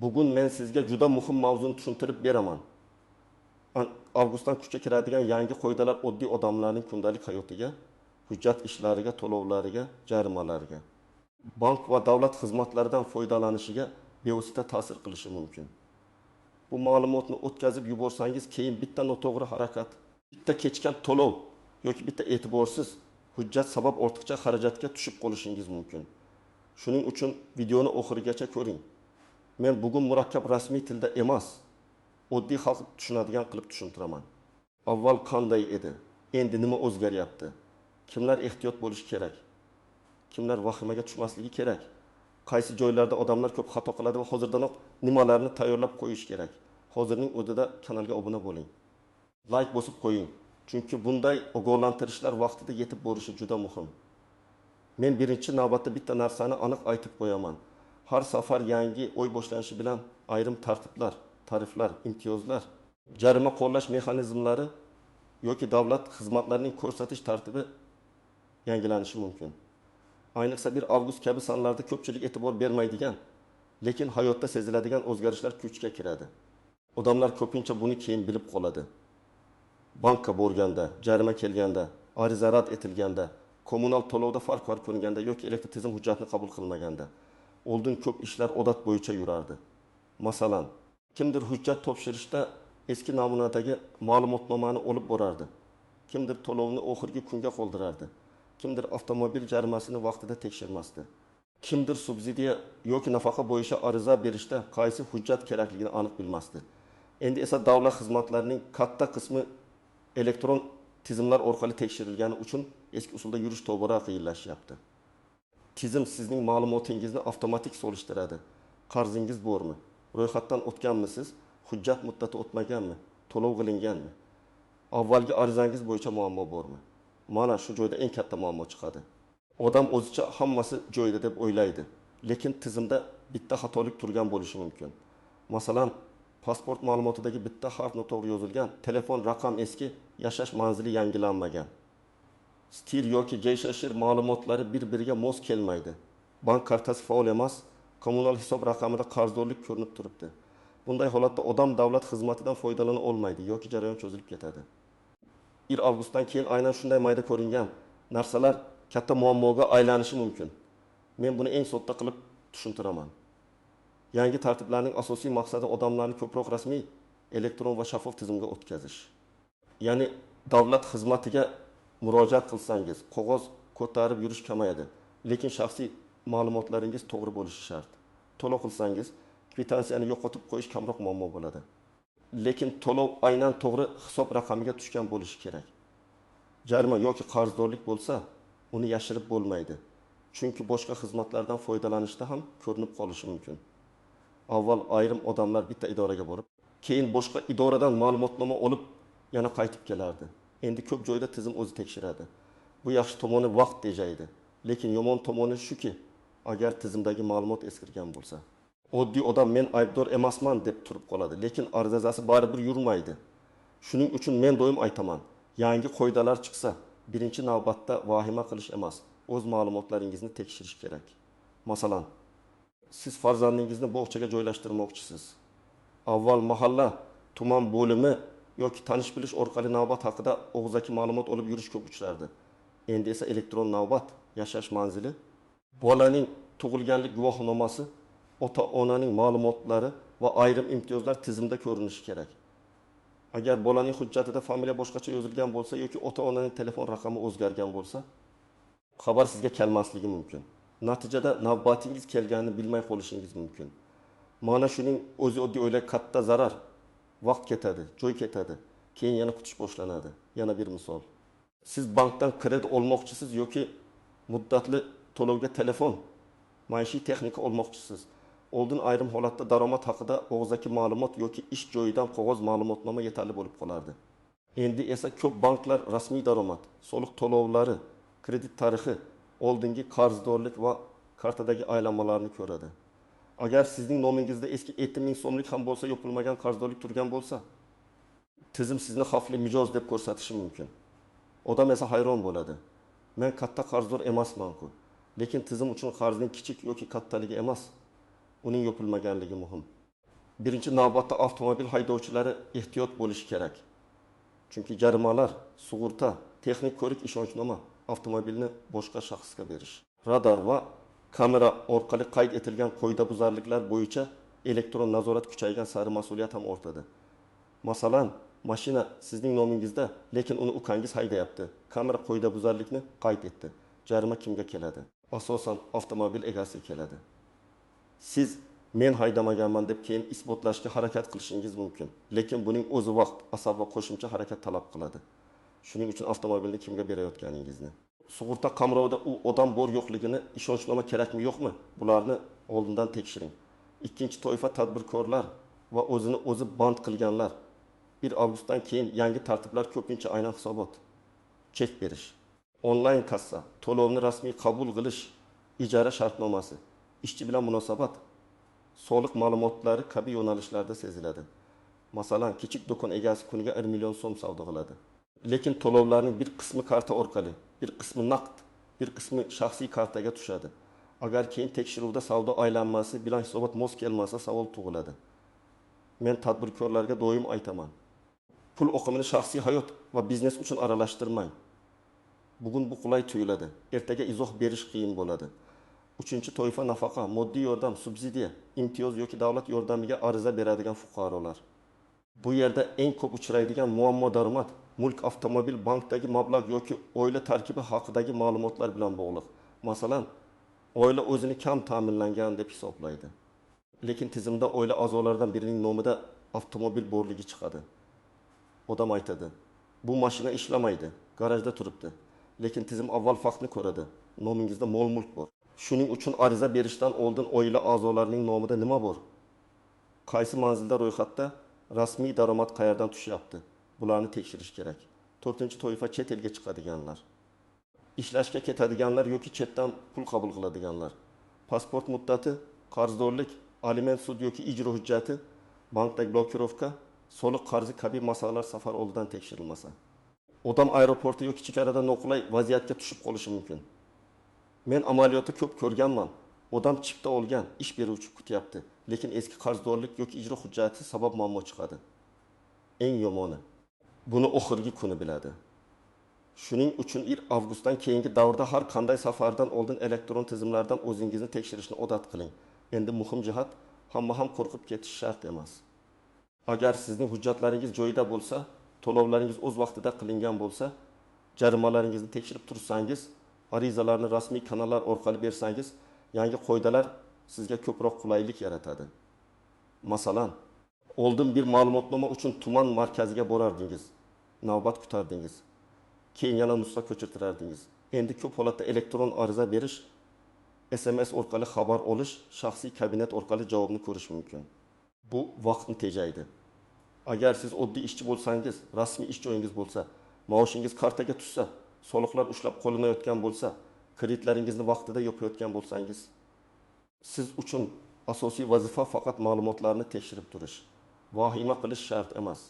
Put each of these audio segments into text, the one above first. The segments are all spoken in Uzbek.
Bugun men sizga juda muhim mavzuni tushuntirib beraman. Avgustdan kuchga kiradigan yangi qoidalar oddiy odamlarning kundalik hayotiga, hujjat ishlariga, to'lovlariga, jarimalariga, bank va davlat xizmatlaridan foydalanishiga bevosita ta'sir qilishi mumkin. Bu ma'lumotni o'tkazib yuborsangiz, keyin bitta noto'g'ri harakat, bitta kechgan to'lov yoki bitta e'tiborsiz hujjat sabab ortiqcha xarajatga tushib qolishingiz mumkin. Shuning uchun videoni oxirigacha ko'ring. Men bugun murakkab rasmiy tilda emas, oddiy xalq tushunadigan qilib tushuntiraman. Avval qanday edi? Endi nima o'zgaryapti? Kimlar ehtiyot bo'lishi kerak? Kimlar vahimaga tushmasligi kerak? Qaysi joylarda odamlar ko'p xato qiladi va hozirdanoq nimalarni tayyorlab qo'yish kerak? Hozirning o'zida kanalga obuna bo'ling. Like bosib qo'ying. Chunki bunday ogohlantirishlar vaqtida yetib borishi juda muhim. Men birinchi navbatda bitta narsani aniq aytib qo'yaman. Har safar yangi o'y boshlanishi bilan ayrim tartiblar, tariflar, imtiyozlar, jarima qo'llash mexanizmlari yoki davlat xizmatlarining ko'rsatish tartibi yangilanishi mumkin. Ayniqsa 1 avgust kabi sanlarda ko'pchilik e'tibor bermaydigan, lekin hayotda seziladigan o'zgarishlar kuchga kiradi. Odamlar ko'pincha buni keyin bilib qoladi. Bankka borganda, jarima kelganda, ariza rad etilganda, kommunal to'lovda farq ko'ringanda yoki elektr tizim hujjatini qabul qilmaganda. Oldin ko'p ishlar odat bo'yicha yurardi. Masalan, kimdir hujjat topshirishda eski namunadagi ma'lumotnomani olib borardi. Kimdir to'lovni oxirgi kunga qoldirardi. Kimdir avtomobil jarimasini vaqtida tekshirmasdi. Kimdir subsidiya yoki nafaqa bo'yicha ariza berishda qaysi hujjat kerakligini aniq bilmasdi. Endi esa davlat xizmatlarining katta qismi elektron tizimlar orqali tekshirilgani uchun eski usulda yurish tobora qiyinlashyapti. Tizim sizning ma'lumotingizni avtomatik solishtiradi. Qarzingiz bormi? Ro'yxatdan o'tganmisiz? Hujjat muddati o'tmaganmi? To'lov qilinganmi? Avvalgi arizangiz bo'yicha muammo bormi? Mana shu joyda eng katta muammo chiqadi. Odam o'zicha hammasi joyida deb o'ylaydi, lekin tizimda bitta xatolik turgan bo'lishi mumkin. Masalan, pasport ma'lumotidagi bitta harf noto'g'ri yozilgan, telefon raqam eski, yashash manzili yangilanmagan. Stil yoki joylashish ma'lumotlari bir-biriga mos kelmaydi. Bank kartasi faol emas, kommunal hisob raqamida qarzdorlik ko'rinib turibdi. Bunday holatda odam davlat xizmatidan foydalana olmaydi yoki jarayon cho'zilib ketadi. 1 avgustdan keyin aynan shunday mayda ko'ringan narsalar katta muammoga aylanishi mumkin. Men buni eng sodda qilib tushuntiraman. Yangi tartiblarning asosiy maqsadi odamlarni ko'proq rasmiy, elektron va shaffof tizimga o'tkazish. Ya'ni davlat xizmatiga murojaat qilsangiz, qog'oz ko'tarib yurish kamayadi, lekin shaxsiy ma'lumotlaringiz to'g'ri bo'lishi shart. To'lov qilsangiz, kvitansiyani yo'qotib qo'yish kamroq muammo bo'ladi. Lekin to'lov aynan to'g'ri hisob raqamiga tushgan bo'lishi kerak. Jarima yoki qarzdorlik bo'lsa, uni yashirib bo'lmaydi. Chunki boshqa xizmatlardan foydalanishda ham ko'rinib qolishi mumkin. Avval ayrim odamlar bitta idoraga borib, keyin boshqa idoradan ma'lumotnoma olib, yana qaytib kelardi. Endi ko'p joyda tizim o'zi tekshiradi. Bu yaxshi tomoni vaqt tejaydi, lekin yomon tomoni shuki, agar tizimdagi ma'lumot eskirgan bo'lsa, oddiy odam men aybdor emasman deb turib qoladi, lekin arizasi baribir yurmaydi. Shuning uchun men doim aytaman, yangi qoidalar chiqsa, birinchi navbatda vahima qilish emas, o'z ma'lumotlaringizni tekshirish kerak. Masalan, siz farzandingizni bog'chaga joylashtirmoqchisiz. Avval mahalla, tuman bo'limi yoki tanish-bilish orqali navbat haqida og'zaki ma'lumot olib yurish ko'p uchrardi. Endi esa elektron navbat, yashash manzili, bolaning tug'ilganlik guvohnomasi, ota-onaning ma'lumotlari va ayrim imtiyozlar tizimda ko'rinishi kerak. Agar bolaning hujjatida familiya boshqacha yozilgan bo'lsa yoki ota-onaning telefon raqami o'zgargan bo'lsa, xabar sizga kelmasligi mumkin. Natijada navbatingiz kelganini bilmay qolishingiz mumkin. Mana shuning o'zi oddiy o'ylab katta zarar, vaqt ketadi, joy ketadi, keyin yana kutish boshlanadi. Yana bir misol. Siz bankdan kredit olmoqchisiz yoki muddatli to'lovga telefon, maishiy texnika olmoqchisiz. Oldin ayrim holatda daromad haqida og'zaki ma'lumot yoki ish joyidan qog'oz ma'lumotnoma yetarli bo'lib qolardi. Endi esa ko'p banklar rasmiy daromad, soliq to'lovlari, kredit tarixi, oldingi qarzdorlik va kartadagi aylanmalarni ko'radi. Agar sizning nomingizda eski 7000 so'mlik ham bo'lsa yopilmagan qarzdorlik turgan bo'lsa, tizim sizni xavfli mijoz deb ko'rsatishi mumkin. Odam esa hayron bo'ladi. Men katta qarzdor emasman-ku, lekin tizim uchun qarzning kichik yoki kattaligi emas, uning yopilmaganligi muhim. Birinchi navbatda avtomobil haydovchilari ehtiyot bo'lishi kerak. Chunki jarimalar, sug'urta, texnik ko'rik ishonchnoma avtomobilni boshqa shaxsga berish. Radar va kamera orqali qayd etilgan qoidabuzarliklar bo'yicha elektron nazorat kuchaygan sari mas'uliyat ham ortadi. Masalan, mashina sizning nomingizda, lekin uni ukangiz haydayapti. Kamera qoidabuzarlikni qayd etdi. Jarima kimga keladi? Asosan avtomobil egasiga keladi. Siz men haydamaganman deb keyin isbotlashga harakat qilishingiz mumkin. Lekin buning o'zi vaqt, asab va qo'shimcha harakat talab qiladi. Shuning uchun avtomobilni kimga berayotganingizni. Sug'urta qamrovida u odam bor yo'qligini ishonchnoma kerakmi yo'qmi? Bularni oldindan tekshiring. Ikkinchi toifa tadbirkorlar va o'zini o'zi band qilganlar. 1 avgustdan keyin yangi tartiblar ko'pincha aynan hisobot. Chek berish, onlayn kassa, to'lovni rasmiy qabul qilish, ijara shartnomasi, ishchi bilan munosabat, soliq ma'lumotlari kabi yo'nalishlarda seziladi. Masalan, kichik do'kon egasi kuniga 1 million so'm savdo qiladi. Lekin to'lovlarning bir qismi karta orqali, bir qismi naqd, bir qismi shaxsiy kartaga tushadi. Agar keyin tekshiruvda savdo aylanmasi bilan hisobot mos kelmasa savol tug'iladi. Men tadbirkorlarga doim aytaman. Pul oqimini shaxsiy hayot va biznes uchun aralashtirmang. Bugun bu qulay tuyuladi, ertaga izoh berish qiyin bo'ladi. Uchinchi toifa nafaqa, moddiy yordam, subsidiya, imtiyoz yoki davlat yordamiga ariza beradigan fuqarolar. Bu yerda eng ko'p uchraydigan muammo daromad, mulk, avtomobil, bankdagi mablag' yoki oila tarkibi haqidagi ma'lumotlar bilan bog'liq. Masalan, oila o'zini kam ta'minlangan deb hisoblaydi. Lekin tizimda oila a'zolaridan birining nomida avtomobil borligi chiqadi. Odam aytadi, bu mashina ishlamaydi, garajda turibdi. Lekin tizim avval faktni ko'radi. Nomingizda mol-mulk bor. Shuning uchun ariza berishdan oldin oila a'zolarining nomida nima bor? Qaysi manzilda ro'yxatda rasmiy daromad qayerdan tushyapti? Bularni tekshirish kerak. 4-toifa chet elga chiqadiganlar. Ishlashga ketadiganlar yoki chetdan pul qabul qiladiganlar. Pasport muddati, qarzdorlik, aliment sud yoki ijro hujjati, bankdagi blokirovka, soliq qarzi kabi masalalar safar oldidan tekshirilmasa. Odam aeroportda yoki chegaradan noqulay vaziyatga tushib qolishi mumkin. Men amaliyotda ko'p ko'rganman. Odam chipta olgan, ish beruvchi kutyapti, lekin eski qarzdorlik yoki ijro hujjati sabab muammo chiqadi. Eng yomoni, buni oxirgi kuni biladi. Shuning uchun 1 avgustdan keyingi davrda har qanday safardan oldin elektron tizimlardan o'zingizni tekshirishni odat qiling. Endi muhim jihat, hamma ham qo'rqib ketish shart emas. Agar sizning hujjatlaringiz joyida bo'lsa, to'lovlaringiz o'z vaqtida qilingan bo'lsa, jarimalaringizni tekshirib tursangiz, arizalarni rasmiy kanallar orqali bersangiz, yangi qoidalar sizga ko'proq qulaylik yaratadi. Masalan, oldin bir ma'lumotnoma uchun tuman markaziga borardingiz, navbat kutardingiz. Keyin yana nusxa ko'chirtirardingiz. Endi ko'p holatda elektron ariza berish, SMS orqali xabar olish, shaxsiy kabinet orqali javobni ko'rish mumkin. Bu vaqtni tejaydi. Agar siz oddiy ishchi bo'lsangiz, rasmiy ish joyingiz bo'lsa, maoshingiz kartaga tushsa, soliqlar ushlab qo'linayotgan bo'lsa, kreditlaringizni vaqtida yopayotgan bo'lsangiz, siz uchun asosiy vazifa faqat ma'lumotlarni tekshirib turish. Vahima qilish shart emas.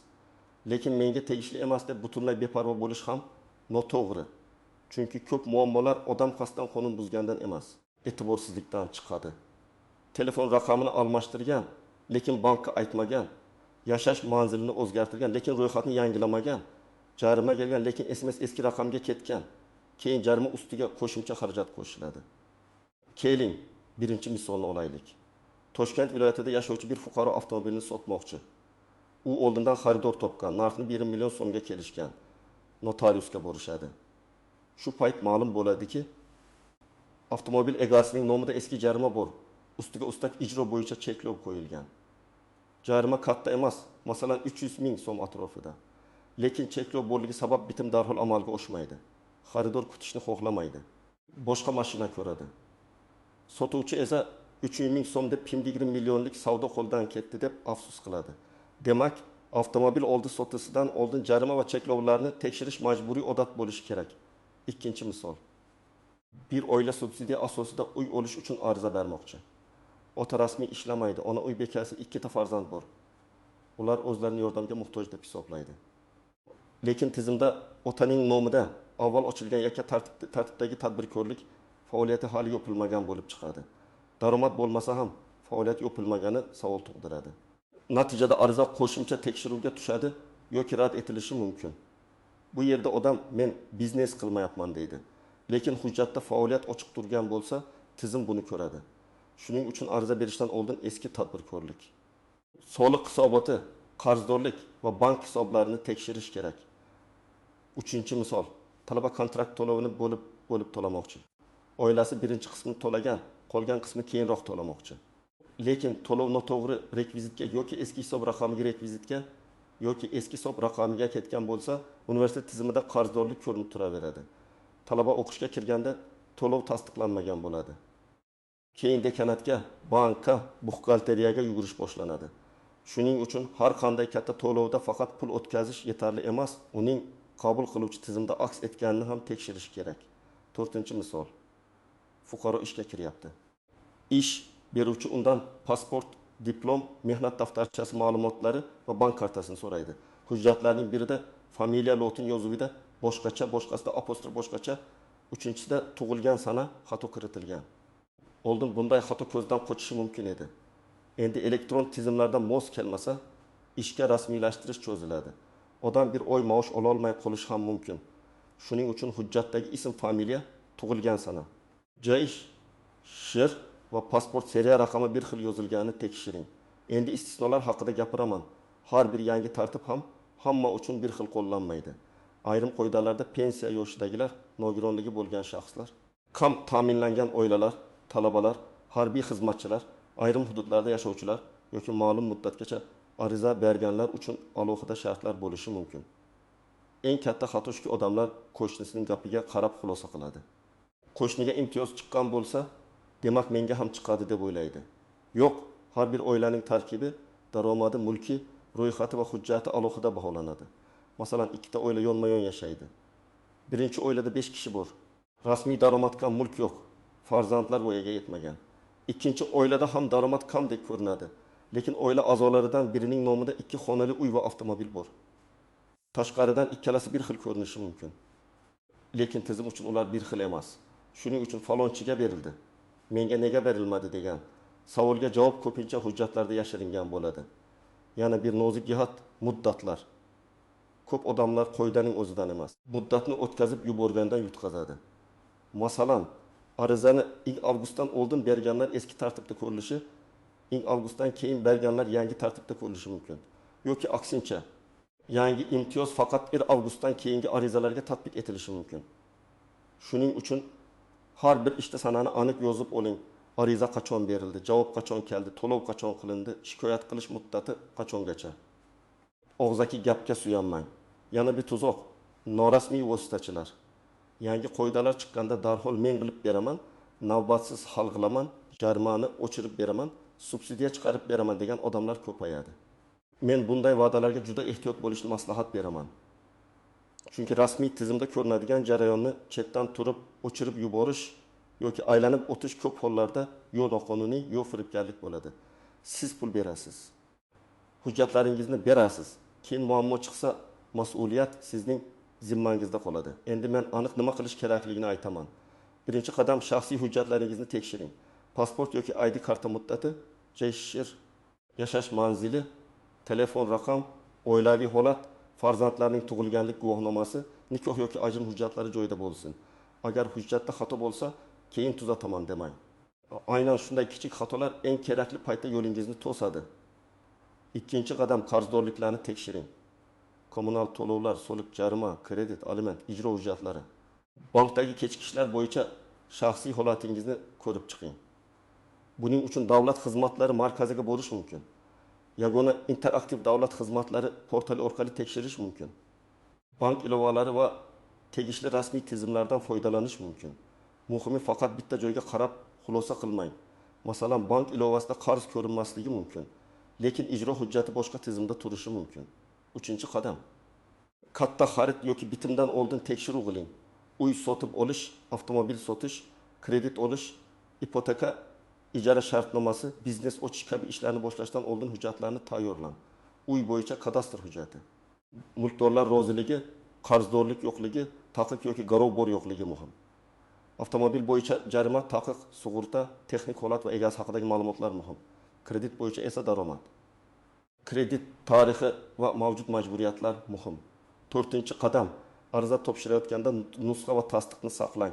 Lekin menga tegishli emas deb butunlay beparvo bo'lish ham noto'g'ri. Chunki ko'p muammolar odam qasddan qonun buzgandan emas, e'tiborsizlikdan chiqadi. Telefon raqamini almashtirgan, lekin bankka aytmagan, yashash manzilini o'zgartirgan, lekin ro'yxatni yangilamagan, jarima kelgan, lekin SMS eski raqamga ketgan. Keyin jarima ustiga qo'shimcha xarajat qo'shiladi. Keling, birinchi misolni olaylik. Toshkent viloyatida yashovchi bir fuqaro avtomobilni sotmoqchi. U oldindan xaridor topgan, narxni 1 million so'mga kelishgan. Notariusga borishadi. Shu payt ma'lum bo'ladiki, avtomobil egasining nomida eski jarima bor. Ustiga ustak ijro bo'yicha cheklov qo'yilgan. Jarima katta emas, masalan 300 ming so'm atrofida. Lekin cheklov borligi sabab bitim darhol amalga oshmaydi. Xaridor kutishni xohlamaydi. Boshqa mashina ko'radi. Sotuvchi esa 300 ming so'm deb 20 millionlik savdo qo'ldan ketdi deb afsus qiladi. Demak, avtomobil oldi sotisidan oldin jarima va cheklovlarni tekshirish majburiy odat bo'lishi kerak. Ikkinchi misol. Bir oila subsidiya asosida uy olish uchun ariza bermoqchi. Ota rasmiy ishlamaydi, ona uy bekasi, 2 farzand bor. Ular o'zlarini yordamga muhtoj deb hisoblaydi. Lekin tizimda otaning nomida avval ochilgan yakka tartibdagi tadbirkorlik faoliyati hali yopilmagan bo'lib chiqadi. Daromad bo'lmasa ham faoliyat yopilmagani savol tug'diradi. Natijada ariza qo'shimcha tekshiruvga tushadi yoki rad etilishi mumkin. Bu yerda odam men biznes qilmayapman deydi. Lekin hujjatda faoliyat ochiq turgan bo'lsa, tizim buni ko'radi. Shuning uchun ariza berishdan oldin eski tadbirkorlik, soliq hisoboti, qarzdorlik va bank hisoblarini tekshirish kerak. Uchinchi misol, talaba kontrakt to'lovini bo'lib to'lamoqchi. Oilasi birinchi qismini to'lagan, qolgan qismi keyinroq to'lamoqchi. Lekin to'lov noto'g'ri rekvizitga yoki eski hisob raqamiga rekvizitga yoki eski hisob raqamiga ketgan bo'lsa, universitet tizimida qarzdorlik ko'rinib turaveradi. Talaba o'qishga kirganda to'lov tasdiqlanmagan bo'ladi. Keyin dekanatga, bankka, buxgalteriyaga yugurish boshlanadi. Shuning uchun har qanday katta to'lovda faqat pul o'tkazish yetarli emas, uning qabul qiluvchi tizimda aks etganini ham tekshirish kerak. 4-misol. Fuqaro ishga kiryapti. Ish beruvchi undan pasport, diplom, mehnat daftarchasi ma'lumotlari va bank kartasini so'raydi. Hujjatlarning birida familiya lotin yozuvida boshqacha, boshqasida apostrof boshqacha, uchinchisida tug'ilgan sana xato kiritilgan. Oldin bunday xato ko'zdan qochishi mumkin edi. Endi elektron tizimlarda mos kelmasa, ishga rasmiylashtirish cho'ziladi. Odam bir oy maosh ola olmay qolishi ham mumkin. Shuning uchun hujjatdagi ism, familiya, tug'ilgan sana, joy, she'r va pasport seriya raqami bir xil yozilganini tekshiring. Endi istisnolar haqida gapiraman. Har bir yangi tartib ham hamma uchun bir xil qo'llanmaydi. Ayrim qoidalarda pensiya yoshidagilar, nogironligi bo'lgan shaxslar, kam ta'minlangan oilalar, talabalar, harbiy xizmatchilar, ayrim hududlarda yashovchilar yoki ma'lum muddatgacha ariza berganlar uchun alohida shartlar bo'lishi mumkin. Eng katta xato shuki odamlar qo'shnisining gapiga qarab xulosa qiladi. Qo'shniga imtiyoz chiqqan bo'lsa, demak menga ham chiqadi deb o'ylaydi. Yo'q, har bir oilaning tarkibi, daromadi, mulki, ro'yxati va hujjati alohida baholanadi. Masalan, ikkita oila yonma-yon yashaydi. Birinchi oilada 5 kishi bor. Rasmiy daromad kam, mulk yo'q. Farzandlar voyaga yetmagan. Ikkinchi oilada ham daromad kamdek ko'rinadi. Lekin oila a'zolaridan birining nomida 2 xonali uy va avtomobil bor. Tashqaridan ikkalasi bir xil ko'rinishi mumkin. Lekin tizim uchun ular bir xil emas. Shuning uchun falonchiga berildi, menga nega berilmadi degan savolga javob ko'pincha hujjatlarda yashiringan bo'ladi. Yana bir nozik jihat muddatlar. Ko'p odamlar qoidaning o'zidan emas, muddatni o'tkazib yuborgandan yutqazadi. Masalan, arizani 2 avgustdan oldin berganlar eski tartibda ko'rilishi, 2 avgustdan keyin berganlar yangi tartibda ko'rilishi mumkin. Yoki aksincha, yangi imtiyoz faqat 1 avgustdan keyingi arizalarga tatbiq etilishi mumkin. Shuning uchun har bir ishda sanani aniq yozib oling. Ariza qachon berildi, javob qachon keldi, to'lov qachon qilindi, shikoyat qilish muddati qachongacha. Og'zaki gapga suyanmang. Yana bir tuzoq, norasmiy vositachilar. Yangi qoidalar chiqqanda darhol men qilib beraman, navbatsiz hal qilaman, jarimani o'chirib beraman, subsidiya chiqarib beraman degan odamlar ko'payadi. Men bunday va'dalarga juda ehtiyot bo'lishni maslahat beraman. Chunki rasmiy tizimda ko'rinadigan jarayonni chetdan turib o'chirib yuborish yoki aylanib o'tish ko'p hollarda yo noqonuniy, yo firibgarlik bo'ladi. Siz pul berasiz, hujjatlaringizni berasiz. Keyin muammo chiqsa, mas'uliyat sizning zimmangizda qoladi. Endi men aniq nima qilish kerakligini aytaman. Birinchi qadam, shaxsiy hujjatlaringizni tekshiring. Pasport yoki ID karta muddati, she'r, yashash manzili, telefon raqam, oilaviy holat, farzandlarning tug'ilganlik guvohnomasi, nikoh yoki ajrim hujjatlari joyida bo'lsin. Agar hujjatda xato bo'lsa, keyin tuzataman demang. Aynan shunday kichik xatolar eng kerakli paytda yo'lingizni to'sadi. Ikkinchi qadam, qarzdorliklarni tekshiring. Kommunal to'lovlar, soliq, jarima, kredit, aliment, ijro hujjatlari. Bankdagi kechikishlar bo'yicha shaxsiy holatingizni ko'rib chiqing. Buning uchun davlat xizmatlari markaziga borish mumkin. Yagona interaktiv davlat xizmatlari portali orqali tekshirish mumkin. Bank ilovalari va tegishli rasmiy tizimlardan foydalanish mumkin. Muhimi, faqat bitta joyga qarab xulosa qilmang. Masalan, bank ilovasida qarz ko'rinmasligi mumkin, lekin ijro hujjati boshqa tizimda turishi mumkin. Uchinchi qadam, katta xarid yoki bitimdan oldin tekshiruv qiling. Uy sotib olish, avtomobil sotish, kredit olish, ipoteka, ijara shartnomasi, biznes ochish kabi ishlarni boshlashdan oldin hujjatlarni tayyorlang. Uy bo'yicha kadastr hujjati, mulkdorlar roziligi, qarzdorlik yo'qligi, taqiq yoki garov bor yo'qligi muhim. Avtomobil bo'yicha jarima, taqiq, sug'urta, texnik holat va egasi haqidagi ma'lumotlar muhim. Kredit bo'yicha esa daromad. Kredit tarixi va mavjud majburiyatlar muhim. 4-qadam, ariza topshirayotganda nusxa va tasdiqni saqlang.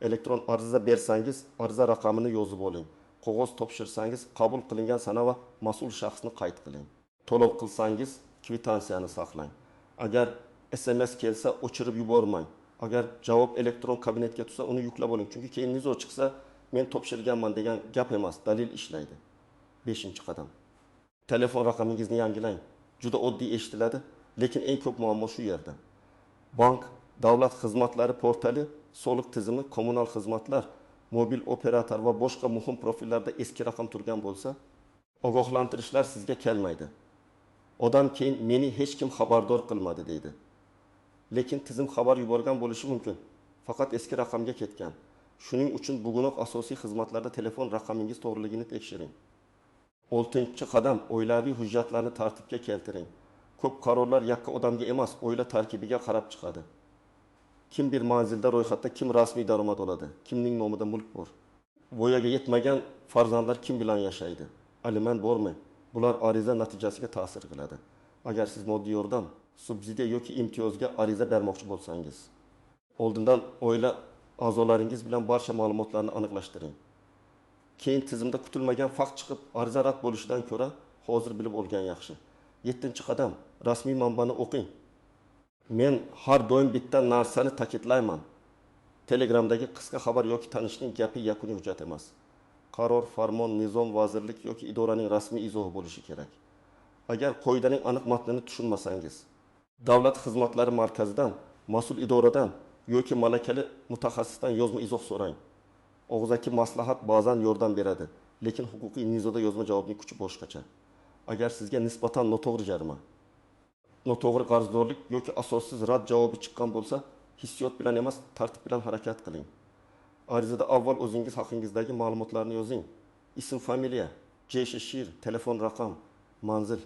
Elektron ariza bersangiz, ariza raqamini yozib oling. Qog'oz topshirsangiz, qabul qilingan sana va mas'ul shaxsni qayd qiling. To'lov qilsangiz, kvitansiyani saqlang. Agar SMS kelsa, o'chirib yubormang. Agar javob elektron kabinetga tushsa, uni yuklab oling. Chunki keyin nizo chiqsa, men topshirganman degan gap emas, dalil ishlaydi. 5-qadam. Telefon raqamingizni yangilang. Juda oddiy eshitiladi, lekin eng ko'p muammo shu yerda. Bank, davlat xizmatlari portali, soliq tizimi, kommunal xizmatlar, mobil operator va boshqa muhim profillarda eski raqam turgan bo'lsa, ogohlantirishlar sizga kelmaydi. Odam keyin meni hech kim xabardor qilmadi deydi. Lekin tizim xabar yuborgan bo'lishi mumkin. Faqat eski raqamga ketgan. Shuning uchun bugunoq asosiy xizmatlarda telefon raqamingiz to'g'riligini tekshiring. 6-qadam, oilaviy hujjatlarni tartibga keltiring. Ko'p qarorlar yakka odamga emas, oila tarkibiga qarab chiqadi. Kim bir manzilda ro'yxatda, kim rasmiy daromad oladi, kimning nomida mulk bor. Voyaga yetmagan farzandlar kim bilan yashaydi? Aliment bormi? Bular ariza natijasiga ta'sir qiladi. Agar siz moddiy yordam, subsidiya yoki imtiyozga ariza bermoqchi bo'lsangiz, oldindan oila a'zolaringiz bilan barcha ma'lumotlarni aniqlashtiring. Keyin tizimda kutilmagan fakt chiqib, ariza rad bo'lishidan ko'ra, hozir bilib olgan yaxshi. 7-qadam, rasmiy manbani o'qing. Men har doim bitta narsani ta'kidlayman. Telegramdagi qisqa xabar yoki tanishning gapi yakuniy hujjat emas. Qaror, farmon, nizom, vazirlik yoki idoraning rasmiy izohi bo'lishi kerak. Agar qoidaning aniq matnini tushunmasangiz, davlat xizmatlari markazidan, mas'ul idoradan yoki malakali mutaxassisdan yozma izoh so'rang. Og'zaki maslahat ba'zan yordam beradi, lekin huquqiy nizoda yozma javobning kuchi boshqacha. Agar sizga nisbatan noto'g'ri jarima, noto'g'ri qarzdorlik yoki asossiz rad javobi chiqqan bo'lsa, hissiyot bilan emas, tartib bilan harakat qiling. Arizada avval o'zingiz haqingizdagi ma'lumotlarni yozing. Ism, familiya, shir, telefon raqam, manzil.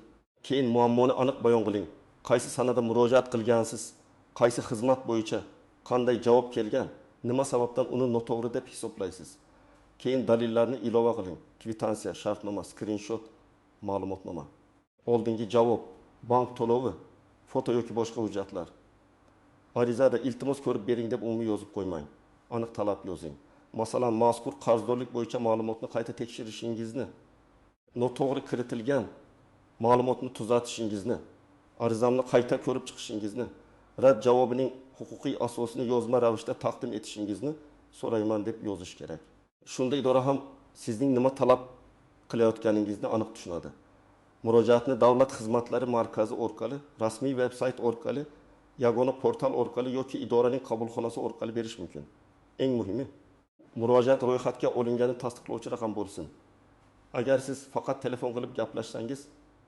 Keyin muammoni aniq bayon qiling. Qaysi sanada murojaat qilgansiz, qaysi xizmat bo'yicha, qanday javob kelgan, nima sababdan uni noto'g'ri deb hisoblaysiz. Keyin dalillarni ilova qiling. Kvitansiya, shartnoma, skrinshot, ma'lumotnoma. Oldingi javob, bank to'lovi, foto yoki boshqa hujjatlar. Arizada iltimos ko'rib bering deb umumiy yozib qo'ymang. Aniq talab yozing. Masalan, mazkur qarzdorlik bo'yicha ma'lumotni qayta tekshirishingizni, noto'g'ri kiritilgan ma'lumotni tuzatishingizni, arizamni qayta ko'rib chiqishingizni, rad javobining huquqiy asosini yozma ravishda taqdim etishingizni so'rayman deb yozish kerak. Shunda idora ham sizning nima talab qilayotganingizni aniq tushunadi. Murojaatni davlat xizmatlari markazi orqali, rasmiy veb-sayt orqali, yagona portal orqali yoki idoraning qabulxonasi orqali berish mumkin. Eng muhimi, murojaat ro'yxatga olingani tasdiqlovchi raqam bo'lsin. Agar siz faqat telefon qilib gaplashsangiz,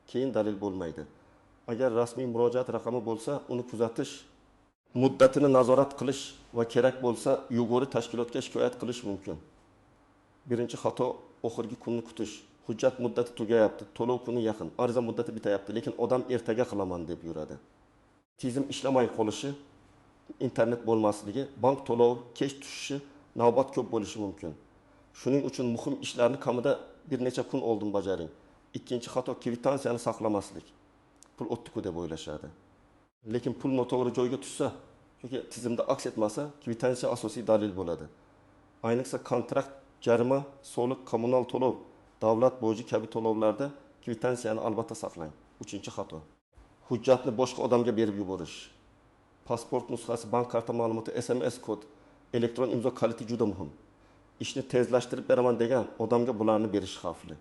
keyin dalil bo'lmaydi. Agar rasmiy murojaat raqami bo'lsa, uni kuzatish, muddatini nazorat qilish va kerak bo'lsa, yug'ori tashkilotga shikoyat qilish mumkin. Birinchi xato, oxirgi kunni kutish. Hujjat muddati tugayapti, to'lov kuni yaqin, ariza muddati bitayapti, lekin odam ertaga qilaman deb yuradi. Tizim ishlamay qolishi, internet bo'lmasligi, bank to'lov kech tushishi, navbat ko'p bo'lishi mumkin. Shuning uchun muhim ishlarni kamida bir necha kun oldin bajaring. Ikkinchi xato, kvitansiyani saqlamaslik. Pul o'tdi-ku deb o'ylashadi. Lekin pul noto'g'ri joyga tushsa yoki tizimda aks etmasa, kvitansiya asosiy dalil bo'ladi. Ayniqsa kontrakt, jarima, soliq, kommunal to'lov, davlat boji kabi to'lovlarda kvitansiyani albatta saqlang. 3-xato. Hujjatni boshqa odamga berib yuborish. Pasport nusxasi, bank karta ma'lumoti, SMS kod, elektron imzo kaliti juda muhim. Ishni tezlashtirib beraman degan odamga bularni berish xavfli.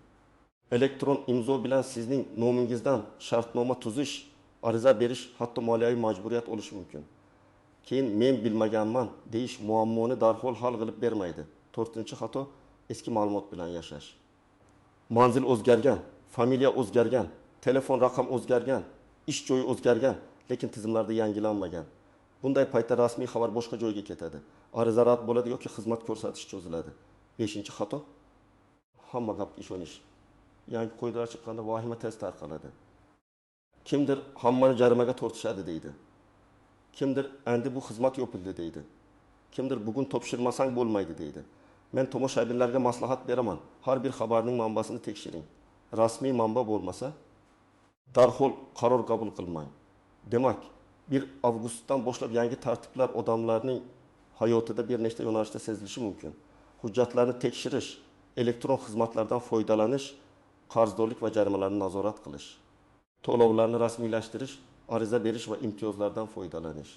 Elektron imzo bilan sizning nomingizdan shartnoma tuzish, ariza berish, hatto moliyaviy majburiyat olishi mumkin. Keyin men bilmaganman deyish muammoni darhol hal qilib bermaydi. 4-xato, eski ma'lumot bilan yashash. Manzil o'zgargan, familiya o'zgargan, telefon raqam o'zgargan, ish joyi o'zgargan, lekin tizimlarda yangilanmagan. Bunday paytda rasmiy xabar boshqa joyga ketadi. Ariza rad bo'ladi yoki xizmat ko'rsatish cho'ziladi. 5-xato, hamma gap ishonish. Yangi qoidalar chiqqanda vahima tez tarqaladi. Kimdir hammani jarimaga tortishadi deydi. Kimdir endi bu xizmat yopildi deydi. Kimdir bugun topshirmasang bo'lmaydi deydi. Men tomoshabinlarga maslahat beraman. Har bir xabarning manbasini tekshiring. Rasmiy manba bo'lmasa, darhol qaror qabul qilmang. Demak, 1 avgustdan boshlab yangi tartiblar odamlarning hayotida bir nechta yo'nalishda sezilishi mumkin. Hujjatlarni tekshirish, elektron xizmatlardan foydalanish, qarzdorlik va jarimalarni nazorat qilish, to'lovlarni rasmiylashtirish, ariza berish va imtiyozlardan foydalanish.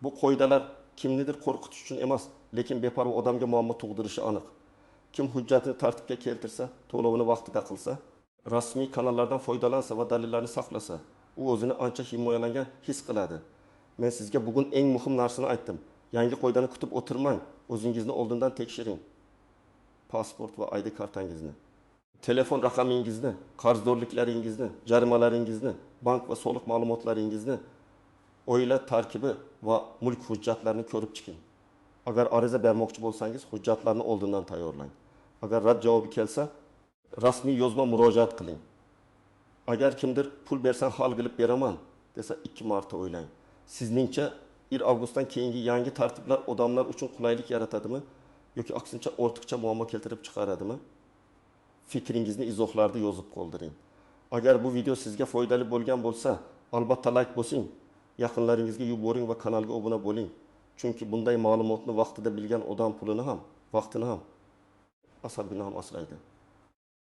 Bu qoidalar kimnidir qo'rqitish uchun emas, lekin beparvo odamga muammo tug'dirishi aniq. Kim hujjatini tartibga keltirsa, to'lovini vaqtida qilsa, rasmiy kanallardan foydalansa va dalillarni saqlasa, u o'zini ancha himoyalangan his qiladi. Men sizga bugun eng muhim narsani aytdim. Yangi qoidani kutib o'tirmang, o'zingizni oldindan tekshiring. Pasport va ID kartangizni, telefon raqamingizni, qarzdorliklaringizni, jarimalaringizni, bank va soliq ma'lumotlaringizni, oila tarkibi va mulk hujjatlarini ko'rib chiqing. Agar ariza bermoqchi bo'lsangiz, hujjatlarni oldindan tayyorlang. Agar rad javobi kelsa, rasmiy yozma murojaat qiling. Agar kimdir pul bersan hal qilib beraman desa 2 marta o'ylang. Sizningcha 1 avgustdan keyingi yangi tartiblar odamlar uchun qulaylik yaratadimi yoki aksincha ortiqcha muammo keltirib chiqaradimi? Fikringizni izohlarda yozib qoldiring. Agar bu video sizga foydali bo'lgan bo'lsa, albatta like bosing, yaqinlaringizga yuboring va kanalga obuna bo'ling. Chunki bunday ma'lumotni vaqtida bilgan odam pulini ham, vaqtini ham, asabini ham asraydi.